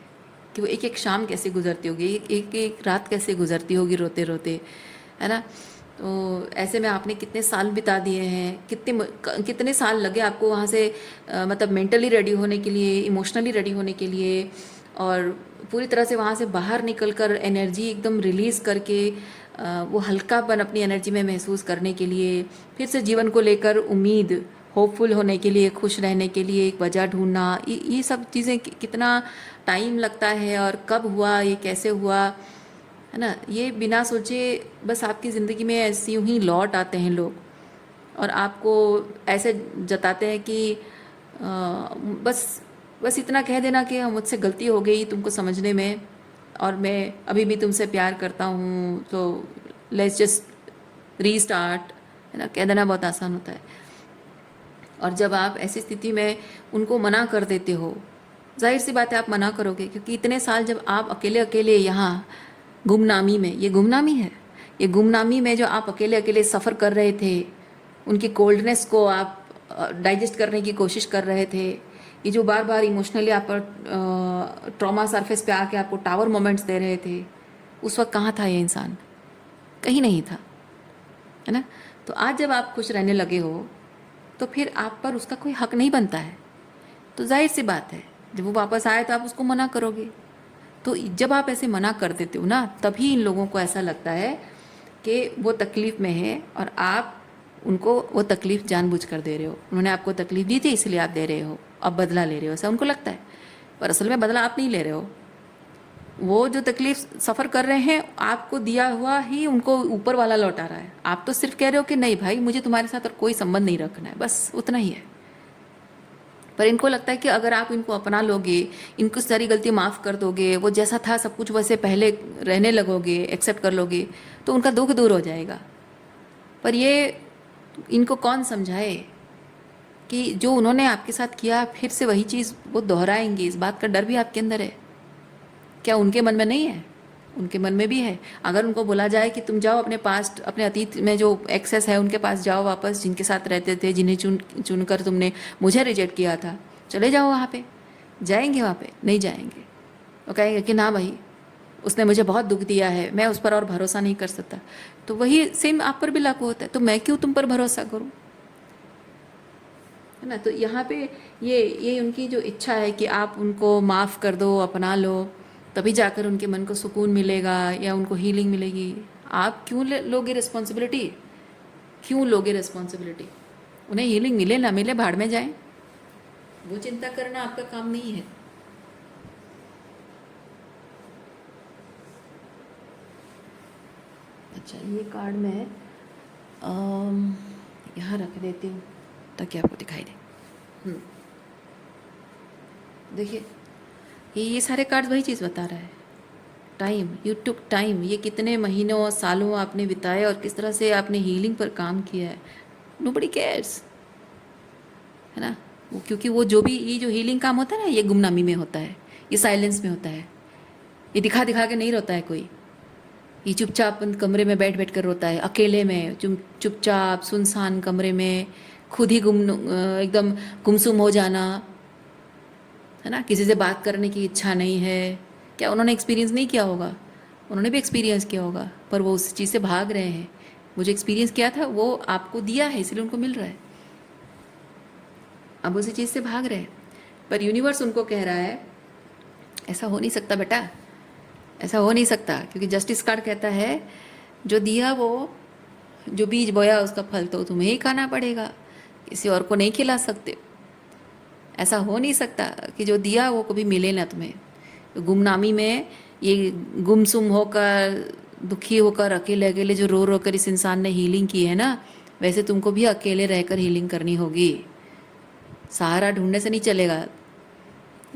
कि वो एक एक शाम कैसे गुजरती होगी, एक एक रात कैसे गुजरती होगी रोते रोते, है ना? तो ऐसे में आपने कितने साल बिता दिए हैं, कितने साल लगे आपको वहाँ से मतलब मेंटली रेडी होने के लिए, इमोशनली रेडी होने के लिए, और पूरी तरह से वहाँ से बाहर निकलकर एनर्जी एकदम रिलीज़ करके वो हल्कापन अपनी एनर्जी में महसूस करने के लिए, फिर से जीवन को लेकर उम्मीद, होपफुल होने के लिए, खुश रहने के लिए एक वजह ढूंढना, ये सब चीज़ें कितना टाइम लगता है, और कब हुआ, ये कैसे हुआ, है ना? ये बिना सोचे बस आपकी ज़िंदगी में ऐसे यूं ही लौट आते हैं लोग, और आपको ऐसे जताते हैं कि बस बस इतना कह देना कि मुझसे गलती हो गई तुमको समझने में, और मैं अभी भी तुमसे प्यार करता हूँ, तो लेट्स जस्ट रीस्टार्ट, है ना? कह देना बहुत आसान होता है। और जब आप ऐसी स्थिति में उनको मना कर देते हो, जाहिर सी बात है आप मना करोगे, क्योंकि इतने साल जब आप अकेले अकेले यहाँ गुमनामी में, ये गुमनामी है, ये गुमनामी में जो आप अकेले अकेले सफ़र कर रहे थे, उनकी कोल्डनेस को आप डाइजेस्ट करने की कोशिश कर रहे थे, ये जो बार बार इमोशनली आप पर ट्रॉमा सरफेस पे आके आपको टावर मोमेंट्स दे रहे थे, उस वक्त कहाँ था ये इंसान? कहीं नहीं था, है ना? तो आज जब आप खुश रहने लगे हो, तो फिर आप पर उसका कोई हक नहीं बनता है। तो जाहिर सी बात है, जब वो वापस आए तो आप उसको मना करोगे। तो जब आप ऐसे मना कर देते हो ना, तभी इन लोगों को ऐसा लगता है कि वो तकलीफ़ में है, और आप उनको वो तकलीफ़ जानबूझकर दे रहे हो। उन्होंने आपको तकलीफ़ दी थी इसलिए आप दे रहे हो, अब बदला ले रहे हो, ऐसा उनको लगता है। पर असल में बदला आप नहीं ले रहे हो, वो जो तकलीफ़ सफ़र कर रहे हैं, आपको दिया हुआ ही उनको ऊपर वाला लौटा रहा है। आप तो सिर्फ कह रहे हो कि नहीं भाई, मुझे तुम्हारे साथ और कोई संबंध नहीं रखना है, बस उतना ही है। पर इनको लगता है कि अगर आप इनको अपना लोगे, इनको सारी गलती माफ़ कर दोगे, वो जैसा था सब कुछ वैसे पहले रहने लगोगे, एक्सेप्ट कर लोगे, तो उनका दुख दूर हो जाएगा। पर ये इनको कौन समझाए कि जो उन्होंने आपके साथ किया फिर से वही चीज़ वो दोहराएंगे, इस बात का डर भी आपके अंदर है। क्या उनके मन में नहीं है? उनके मन में भी है। अगर उनको बोला जाए कि तुम जाओ अपने पास्ट, अपने अतीत में जो एक्सेस है उनके पास जाओ वापस, जिनके साथ रहते थे, जिन्हें चुनकर तुमने मुझे रिजेक्ट किया था, चले जाओ वहाँ पे। जाएंगे वहाँ पे? नहीं जाएंगे। वो कहेंगे कि ना भाई, उसने मुझे बहुत दुख दिया है, मैं उस पर और भरोसा नहीं कर सकता। तो वही सेम आप पर भी लागू होता है, तो मैं क्यों तुम पर भरोसा करूँ, है ना? तो यहाँ पे ये उनकी जो इच्छा है कि आप उनको माफ़ कर दो, अपना लो, तभी जाकर उनके मन को सुकून मिलेगा या उनको हीलिंग मिलेगी। आप क्यों लोगे रिस्पॉन्सिबिलिटी? क्यों लोगे रिस्पॉन्सिबिलिटी? उन्हें हीलिंग मिले ना मिले, भाड़ में जाएं, वो चिंता करना आपका काम नहीं है। अच्छा, ये कार्ड मैं यहाँ रख देती हूँ ताकि आपको दिखाई दे। देखिए, ये सारे कार्ड्स वही चीज़ बता रहा है। टाइम, यू टुक टाइम, ये कितने महीनों सालों आपने बिताए और किस तरह से आपने हीलिंग पर काम किया है। नोबडी केयर्स, है ना? क्योंकि वो जो भी ये जो हीलिंग काम होता है ना, ये गुमनामी में होता है, ये साइलेंस में होता है, ये दिखा दिखा के नहीं रोता है कोई, ये चुपचाप बंद कमरे में बैठ बैठ कर रोता है, अकेले में चुपचाप सुनसान कमरे में खुद ही एकदम गुमसुम हो जाना, है ना, किसी से बात करने की इच्छा नहीं है। क्या उन्होंने एक्सपीरियंस नहीं किया होगा? उन्होंने भी एक्सपीरियंस किया होगा, पर वो उस चीज़ से भाग रहे हैं। वो जो एक्सपीरियंस किया था वो आपको दिया है, इसलिए उनको मिल रहा है, अब उसी चीज़ से भाग रहे हैं। पर यूनिवर्स उनको कह रहा है ऐसा हो नहीं सकता बेटा, ऐसा हो नहीं सकता, क्योंकि जस्टिस कार्ड कहता है जो दिया वो, जो बीज बोया उसका फल तो तुम्हें ही खाना पड़ेगा, किसी और को नहीं खिला सकते। ऐसा हो नहीं सकता कि जो दिया वो कभी मिले ना तुम्हें। तो गुमनामी में ये गुमसुम होकर, दुखी होकर, अकेले अकेले जो रो रो कर इस इंसान ने हीलिंग की है ना, वैसे तुमको भी अकेले रहकर हीलिंग करनी होगी। सहारा ढूंढने से नहीं चलेगा।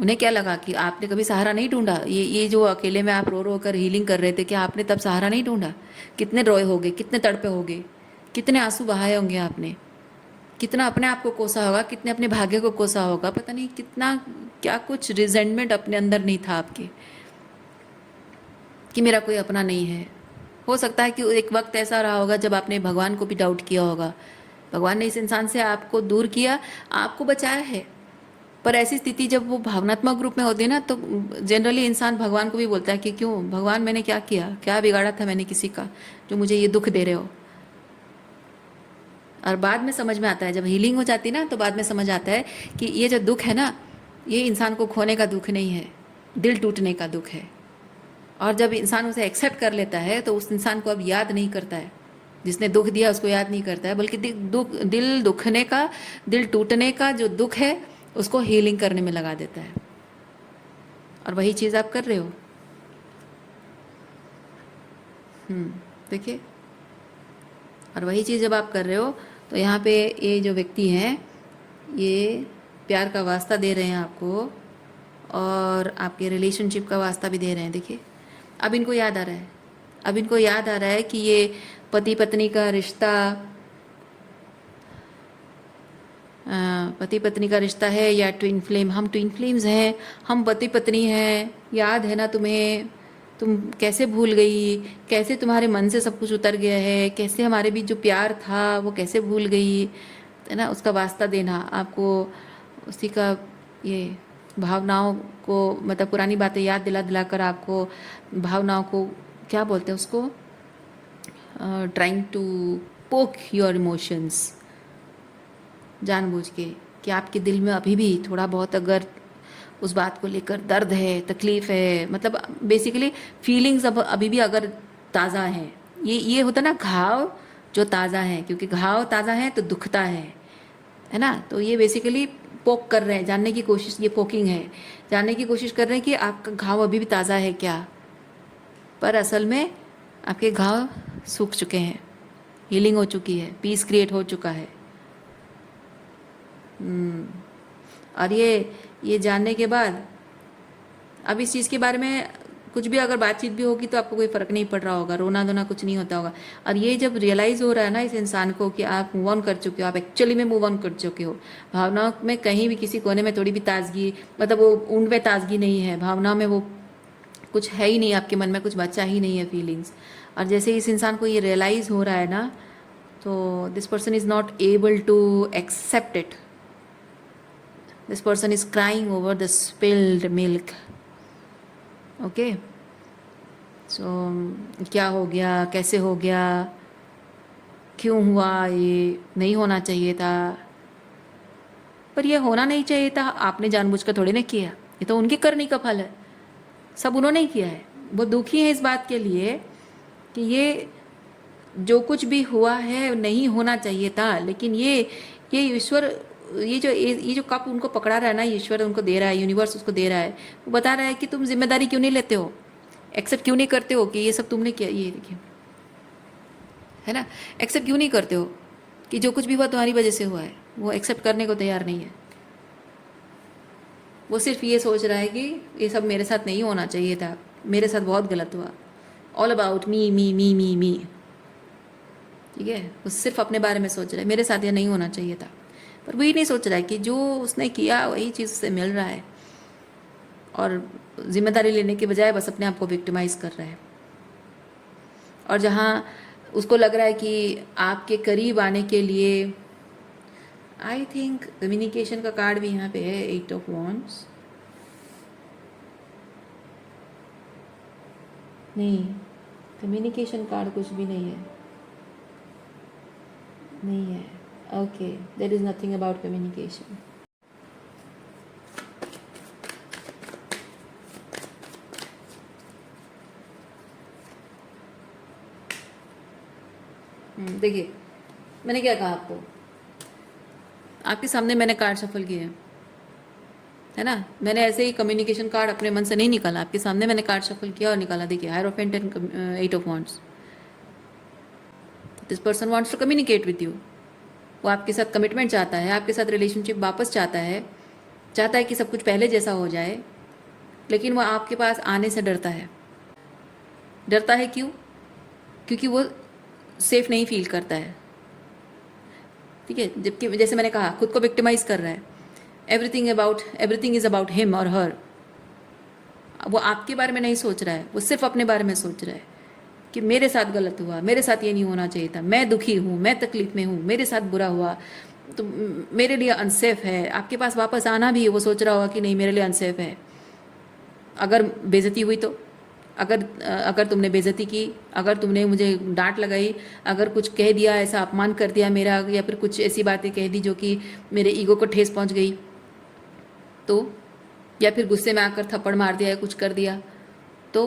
उन्हें क्या लगा कि आपने कभी सहारा नहीं ढूंढा? ये जो अकेले में आप रो रो कर हीलिंग कर रहे थे, क्या आपने तब सहारा नहीं ढूंढा? कितने रोए होगे, कितने तड़पे होगे, कितने आंसू बहाए होंगे आपने, कितना अपने आप को कोसा होगा, कितने अपने भाग्य को कोसा होगा, पता नहीं कितना क्या कुछ रिजेंटमेंट अपने अंदर नहीं था आपके कि मेरा कोई अपना नहीं है। हो सकता है कि एक वक्त ऐसा रहा होगा जब आपने भगवान को भी डाउट किया होगा। भगवान ने इस इंसान से आपको दूर किया, आपको बचाया है। पर ऐसी स्थिति जब वो भावनात्मक रूप में होती है ना, तो जनरली इंसान भगवान को भी बोलता है कि क्यों भगवान, मैंने क्या किया, क्या बिगाड़ा था मैंने किसी का जो मुझे ये दुख दे रहे हो। और बाद में समझ में आता है, जब हीलिंग हो जाती है ना, तो बाद में समझ आता है कि ये जो दुख है ना, ये इंसान को खोने का दुख नहीं है, दिल टूटने का दुख है। और जब इंसान उसे एक्सेप्ट कर लेता है तो उस इंसान को अब याद नहीं करता है, जिसने दुख दिया उसको याद नहीं करता है, बल्कि दिल दुखने का, दिल टूटने का जो दुख है उसको हीलिंग करने में लगा देता है। और वही चीज़ आप कर रहे हो। देखिए, और वही चीज़ जब आप कर रहे हो तो यहाँ पे ये जो व्यक्ति हैं ये प्यार का वास्ता दे रहे हैं आपको, और आपके रिलेशनशिप का वास्ता भी दे रहे हैं। देखिए, अब इनको याद आ रहा है, अब इनको याद आ रहा है कि ये पति पत्नी का रिश्ता, पति पत्नी का रिश्ता है या ट्विन फ्लेम। हम ट्विन फ्लेम्स हैं, हम पति पत्नी हैं, याद है ना तुम्हें? तुम कैसे भूल गई, कैसे तुम्हारे मन से सब कुछ उतर गया है, कैसे हमारे बीच जो प्यार था वो कैसे भूल गई, है ना? उसका वास्ता देना आपको, उसी का ये भावनाओं को, मतलब पुरानी बातें याद दिला दिला कर आपको भावनाओं को, क्या बोलते हैं उसको, trying to poke your emotions, जानबूझ के, कि आपके दिल में अभी भी थोड़ा बहुत अगर उस बात को लेकर दर्द है, तकलीफ़ है, मतलब बेसिकली फीलिंग्स अब अभी भी अगर ताज़ा हैं, ये होता ना घाव जो ताज़ा है, क्योंकि घाव ताज़ा है तो दुखता है ना? तो ये बेसिकली पोक कर रहे हैं, जानने की कोशिश, ये पोकिंग है, जानने की कोशिश कर रहे हैं कि आपका घाव अभी भी ताज़ा है क्या। पर असल में आपके घाव सूख चुके हैं, हीलिंग हो चुकी है, पीस क्रिएट हो चुका है। और ये जानने के बाद अब इस चीज़ के बारे में कुछ भी अगर बातचीत भी होगी तो आपको कोई फ़र्क नहीं पड़ रहा होगा, रोना धोना कुछ नहीं होता होगा। और ये जब रियलाइज़ हो रहा है ना इस इंसान को कि आप मूव ऑन कर चुके हो, आप एक्चुअली में मूव ऑन कर चुके हो, भावनाओं में कहीं भी किसी कोने में थोड़ी भी ताजगी, मतलब वो उनमें ताजगी नहीं है, भावनाओं में वो कुछ है ही नहीं, आपके मन में कुछ बचा ही नहीं है फीलिंग्स। और जैसे इस इंसान को ये रियलाइज़ हो रहा है ना, तो this person is not able to accept it. This person is crying over the spilled milk. Okay? So, क्या हो गया, कैसे हो गया, क्यों हुआ, ये नहीं होना चाहिए था। पर ये होना नहीं चाहिए था, आपने जानबूझकर थोड़ी ना किया, ये तो उनकी करनी का फल है, सब उन्होंने ही किया है। वो दुखी है इस बात के लिए कि ये जो कुछ भी हुआ है नहीं होना चाहिए था, लेकिन ये ईश्वर, ये जो कप उनको पकड़ा रहा है ना, ईश्वर उनको दे रहा है, यूनिवर्स उसको दे रहा है, वो बता रहा है कि तुम जिम्मेदारी क्यों नहीं लेते हो, एक्सेप्ट क्यों नहीं करते हो कि ये सब तुमने किया। ये देखिए, है ना, एक्सेप्ट क्यों नहीं करते हो कि जो कुछ भी हुआ तुम्हारी वजह से हुआ है। वो एक्सेप्ट करने को तैयार नहीं है, वो सिर्फ ये सोच रहा है कि ये सब मेरे साथ नहीं होना चाहिए था, मेरे साथ बहुत गलत हुआ, ऑल अबाउट मी मी मी मी मी। ठीक है, वो सिर्फ अपने बारे में सोच रहा है, मेरे साथ ये नहीं होना चाहिए था, पर वो ये नहीं सोच रहा है कि जो उसने किया वही चीज़ उससे मिल रहा है, और जिम्मेदारी लेने के बजाय बस अपने आप को विक्टिमाइज कर रहा है। और जहाँ उसको लग रहा है कि आपके करीब आने के लिए, आई थिंक कम्युनिकेशन का कार्ड भी यहाँ पे है, 8 ऑफ वॉन्ड्स। नहीं, कम्युनिकेशन कार्ड कुछ भी नहीं है, नहीं है। Okay, there is nothing about communication. देखिए, मैंने क्या कहा आपको, आपके सामने मैंने कार्ड शफल किए है ना, मैंने ऐसे ही कम्युनिकेशन कार्ड अपने मन से नहीं निकाला, आपके सामने मैंने कार्ड शफल किया और निकाला। देखिए, hierophant and 8 of wands. This person wants to communicate with you, वो आपके साथ कमिटमेंट चाहता है, आपके साथ रिलेशनशिप वापस चाहता है, चाहता है कि सब कुछ पहले जैसा हो जाए, लेकिन वो आपके पास आने से डरता है। डरता है क्यों? क्योंकि वो सेफ नहीं फील करता है, ठीक है। जबकि जैसे मैंने कहा, खुद को विक्टिमाइज कर रहा है, एवरीथिंग इज अबाउट हिम और हर। वो आपके बारे में नहीं सोच रहा है, वो सिर्फ अपने बारे में सोच रहा है कि मेरे साथ गलत हुआ, मेरे साथ ये नहीं होना चाहिए था, मैं दुखी हूँ, मैं तकलीफ में हूँ, मेरे साथ बुरा हुआ, तो मेरे लिए अनसेफ है। आपके पास वापस आना भी वो सोच रहा होगा कि नहीं, मेरे लिए अनसेफ है। अगर बेइज्जती हुई तो, अगर तुमने बेइज्जती की, अगर तुमने मुझे डांट लगाई, अगर कुछ कह दिया, ऐसा अपमान कर दिया मेरा, या फिर कुछ ऐसी बातें कह दी जो कि मेरे ईगो को ठेस पहुंच गई तो, या फिर गुस्से में आकर थप्पड़ मार दिया या कुछ कर दिया तो,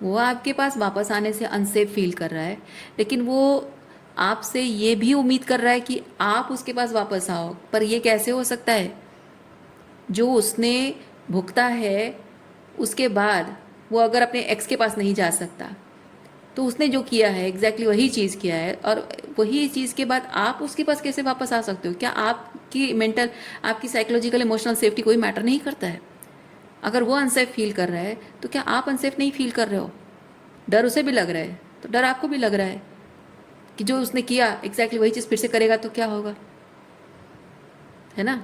वो आपके पास वापस आने से अनसेफ फील कर रहा है। लेकिन वो आपसे ये भी उम्मीद कर रहा है कि आप उसके पास वापस आओ। पर ये कैसे हो सकता है? जो उसने भुगता है उसके बाद वो अगर अपने एक्स के पास नहीं जा सकता, तो उसने जो किया है एग्जैक्टली वही चीज़ किया है, और वही चीज़ के बाद आप उसके पास कैसे वापस आ सकते हो? क्या आपकी मेंटल, आपकी साइकोलॉजिकल इमोशनल सेफ्टी कोई मैटर नहीं करता है? अगर वो अनसेफ फील कर रहा है तो क्या आप अनसेफ नहीं फील कर रहे हो? डर उसे भी लग रहा है, तो डर आपको भी लग रहा है कि जो उसने किया एग्जैक्टली वही चीज़ फिर से करेगा तो क्या होगा, है ना।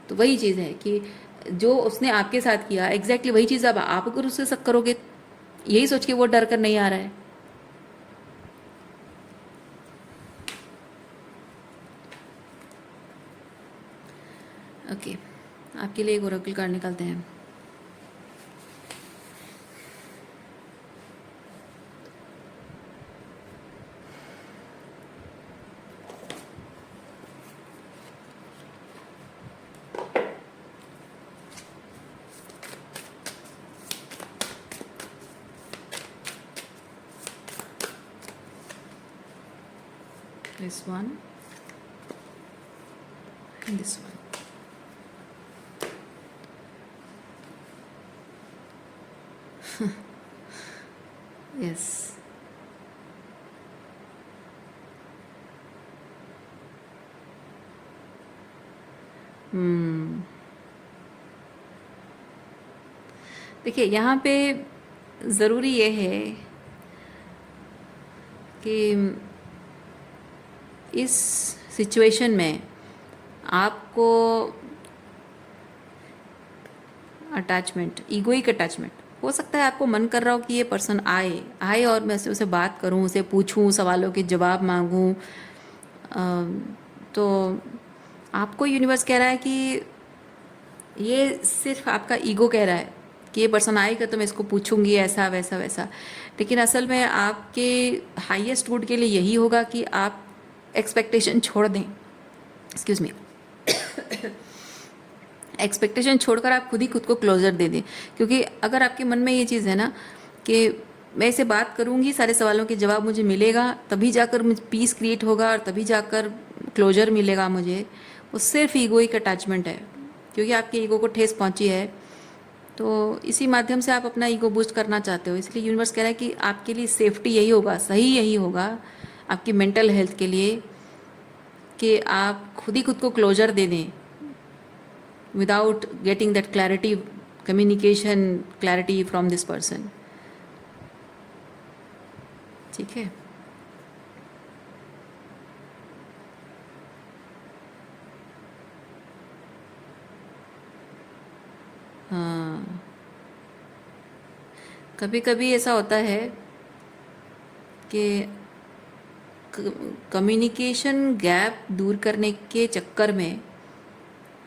तो वही चीज़ है कि जो उसने आपके साथ किया एग्जैक्टली वही चीज़ अब आप अगर उसके साथ करोगे, यही सोच के वो डर कर नहीं आ रहा है। ओके, आपके लिए एक ओरेकल कार्ड निकालते हैं। This one and this one. Yes. देखिए, यहाँ पे ज़रूरी ये है कि इस सिचुएशन में आपको अटैचमेंट, ईगोइक अटैचमेंट हो सकता है। आपको मन कर रहा हो कि ये पर्सन आए और मैं उसे बात करूं, उसे पूछूं, सवालों के जवाब मांगूं। तो आपको यूनिवर्स कह रहा है कि ये सिर्फ आपका ईगो कह रहा है कि ये पर्सन आएगा तो मैं इसको पूछूंगी, ऐसा वैसा वैसा। लेकिन असल में आपके हाईएस्ट गुड के लिए यही होगा कि आप एक्सपेक्टेशन छोड़ दें, एक्सक्यूज मी, एक्सपेक्टेशन छोड़कर आप खुद ही खुद को क्लोजर दे दें। क्योंकि अगर आपके मन में ये चीज़ है ना कि मैं इसे बात करूंगी, सारे सवालों के जवाब मुझे मिलेगा, तभी जाकर मुझे पीस क्रिएट होगा और तभी जाकर क्लोजर मिलेगा मुझे, वो सिर्फ ईगोइक अटैचमेंट है। क्योंकि आपके ईगो को ठेस पहुंची है, तो इसी माध्यम से आप अपना ईगो बूस्ट करना चाहते हो। इसलिए यूनिवर्स कह रहा है कि आपके लिए सेफ्टी यही होगा, सही यही होगा आपकी मेंटल हेल्थ के लिए, कि आप खुद ही खुद को क्लोजर दे दें without getting that clarity, communication clarity from this person। ठीक है, हाँ, कभी कभी ऐसा होता है कि कम्युनिकेशन गैप दूर करने के चक्कर में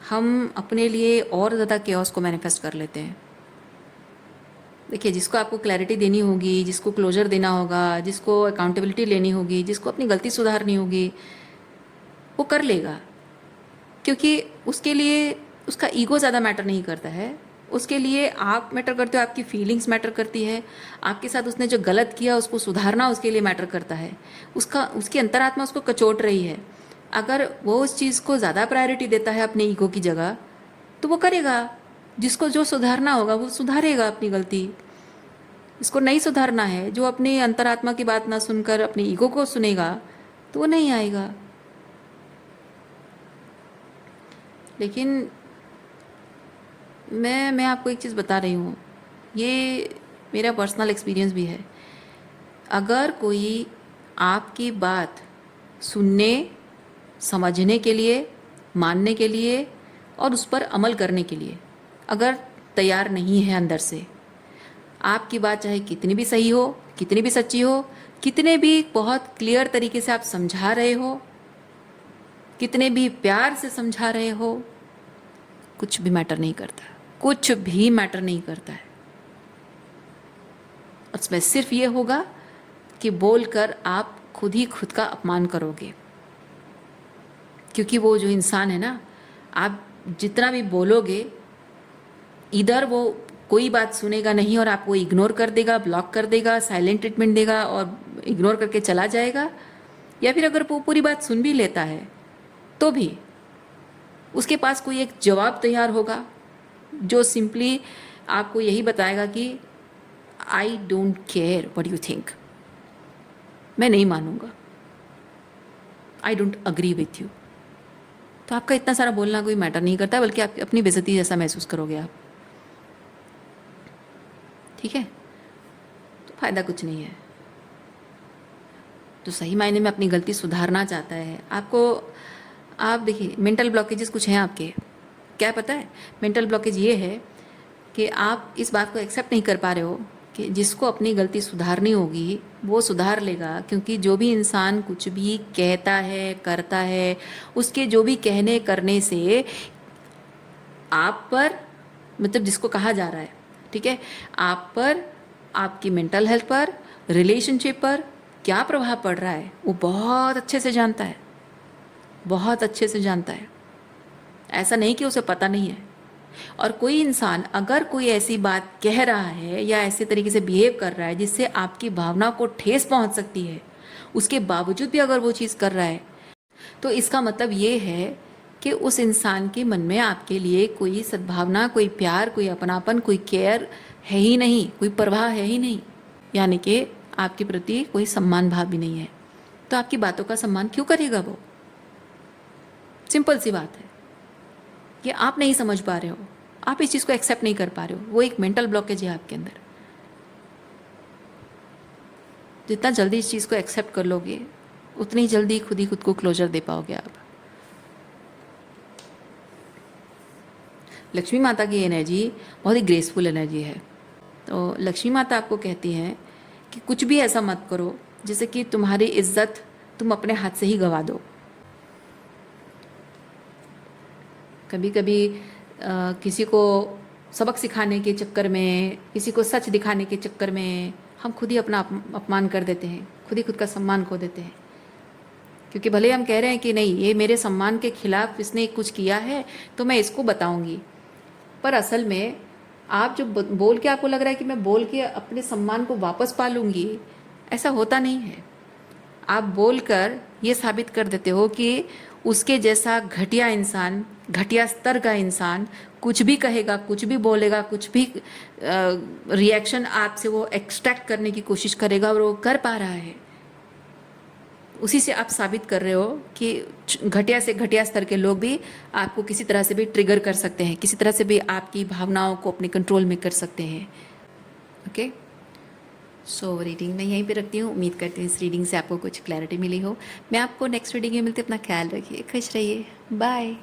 हम अपने लिए और ज़्यादा केओस को मैनिफेस्ट कर लेते हैं। देखिए, जिसको आपको क्लैरिटी देनी होगी, जिसको क्लोजर देना होगा, जिसको अकाउंटेबिलिटी लेनी होगी, जिसको अपनी गलती सुधारनी होगी, वो कर लेगा, क्योंकि उसके लिए उसका ईगो ज़्यादा मैटर नहीं करता है। उसके लिए आप मैटर करते हो, आपकी फीलिंग्स मैटर करती है, आपके साथ उसने जो गलत किया उसको सुधारना उसके लिए मैटर करता है। उसकी अंतरात्मा उसको कचोट रही है। अगर वो उस चीज़ को ज़्यादा प्रायोरिटी देता है अपने ईगो की जगह, तो वो करेगा। जिसको जो सुधारना होगा वो सुधारेगा अपनी गलती। इसको नहीं सुधारना है, जो अपनी अंतरात्मा की बात ना सुनकर अपने ईगो को सुनेगा, तो वो नहीं आएगा। लेकिन मैं आपको एक चीज़ बता रही हूँ, ये मेरा पर्सनल एक्सपीरियंस भी है। अगर कोई आपकी बात सुनने, समझने के लिए, मानने के लिए और उस पर अमल करने के लिए अगर तैयार नहीं है अंदर से, आपकी बात चाहे कितनी भी सही हो, कितनी भी सच्ची हो, कितने भी बहुत क्लियर तरीके से आप समझा रहे हो, कितने भी प्यार से समझा रहे हो, कुछ भी मैटर नहीं करता। कुछ भी मैटर नहीं करता है। उसमें सिर्फ ये होगा कि बोलकर आप खुद ही खुद का अपमान करोगे। क्योंकि वो जो इंसान है ना, आप जितना भी बोलोगे, इधर वो कोई बात सुनेगा नहीं और आपको इग्नोर कर देगा, ब्लॉक कर देगा, साइलेंट ट्रीटमेंट देगा और इग्नोर करके चला जाएगा। या फिर अगर वो पूरी बात सुन भी लेता है तो भी उसके पास कोई एक जवाब तैयार होगा जो सिंपली आपको यही बताएगा कि आई don't care what you think, मैं नहीं मानूंगा, I don't agree with you. तो आपका इतना सारा बोलना कोई मैटर नहीं करता, बल्कि आप अपनी बेइज्जती जैसा महसूस करोगे आप। ठीक है, तो फायदा कुछ नहीं है। जो सही मायने में अपनी गलती सुधारना चाहता है, आप देखिए, मेंटल ब्लॉकेजेस कुछ हैं आपके। क्या पता है, मेंटल ब्लॉकेज ये है कि आप इस बात को एक्सेप्ट नहीं कर पा रहे हो कि जिसको अपनी गलती सुधारनी होगी वो सुधार लेगा। क्योंकि जो भी इंसान कुछ भी कहता है, करता है, उसके जो भी कहने करने से आप पर, मतलब जिसको कहा जा रहा है, ठीक है, आप पर, आपकी मेंटल हेल्थ पर, रिलेशनशिप पर क्या प्रभाव पड़ रहा है वो बहुत अच्छे से जानता है, बहुत अच्छे से जानता है। ऐसा नहीं कि उसे पता नहीं है। और कोई इंसान अगर कोई ऐसी बात कह रहा है या ऐसे तरीके से बिहेव कर रहा है जिससे आपकी भावना को ठेस पहुंच सकती है, उसके बावजूद भी अगर वो चीज़ कर रहा है, तो इसका मतलब ये है कि उस इंसान के मन में आपके लिए कोई सद्भावना, कोई प्यार, कोई अपनापन, कोई केयर है ही नहीं, कोई परवाह है ही नहीं। यानी कि आपके प्रति कोई सम्मान भाव भी नहीं है। तो आपकी बातों का सम्मान क्यों करेगा वो? सिंपल सी बात है कि आप नहीं समझ पा रहे हो, आप इस चीज़ को एक्सेप्ट नहीं कर पा रहे हो। वो एक मेंटल ब्लॉकेज है आपके अंदर। जितना जल्दी इस चीज़ को एक्सेप्ट कर लोगे, उतनी जल्दी खुद ही खुद को क्लोजर दे पाओगे आप। लक्ष्मी माता की एनर्जी बहुत ही ग्रेसफुल एनर्जी है। तो लक्ष्मी माता आपको कहती हैं कि कुछ भी ऐसा मत करो जिससे कि तुम्हारी इज्जत तुम अपने हाथ से ही गवा दो। कभी कभी किसी को सबक सिखाने के चक्कर में, किसी को सच दिखाने के चक्कर में हम खुद ही अपना अपमान कर देते हैं, खुद ही खुद का सम्मान खो देते हैं। क्योंकि भले हम कह रहे हैं कि नहीं, ये मेरे सम्मान के खिलाफ इसने कुछ किया है तो मैं इसको बताऊंगी, पर असल में आप जो बोल के आपको लग रहा है कि मैं बोल के अपने सम्मान को वापस पा लूँगी, ऐसा होता नहीं है। आप बोलकर ये साबित कर देते हो कि उसके जैसा घटिया इंसान, घटिया स्तर का इंसान कुछ भी कहेगा, कुछ भी बोलेगा, कुछ भी रिएक्शन आपसे वो एक्सट्रैक्ट करने की कोशिश करेगा और वो कर पा रहा है। उसी से आप साबित कर रहे हो कि घटिया से घटिया स्तर के लोग भी आपको किसी तरह से भी ट्रिगर कर सकते हैं, किसी तरह से भी आपकी भावनाओं को अपने कंट्रोल में कर सकते हैं। ओके, सो रीडिंग मैं यहीं पे रखती हूँ। उम्मीद करती हूँ इस रीडिंग से आपको कुछ क्लैरिटी मिली हो। मैं आपको नेक्स्ट रीडिंग में मिलती हूँ। अपना ख्याल रखिए, खुश रहिए, बाय।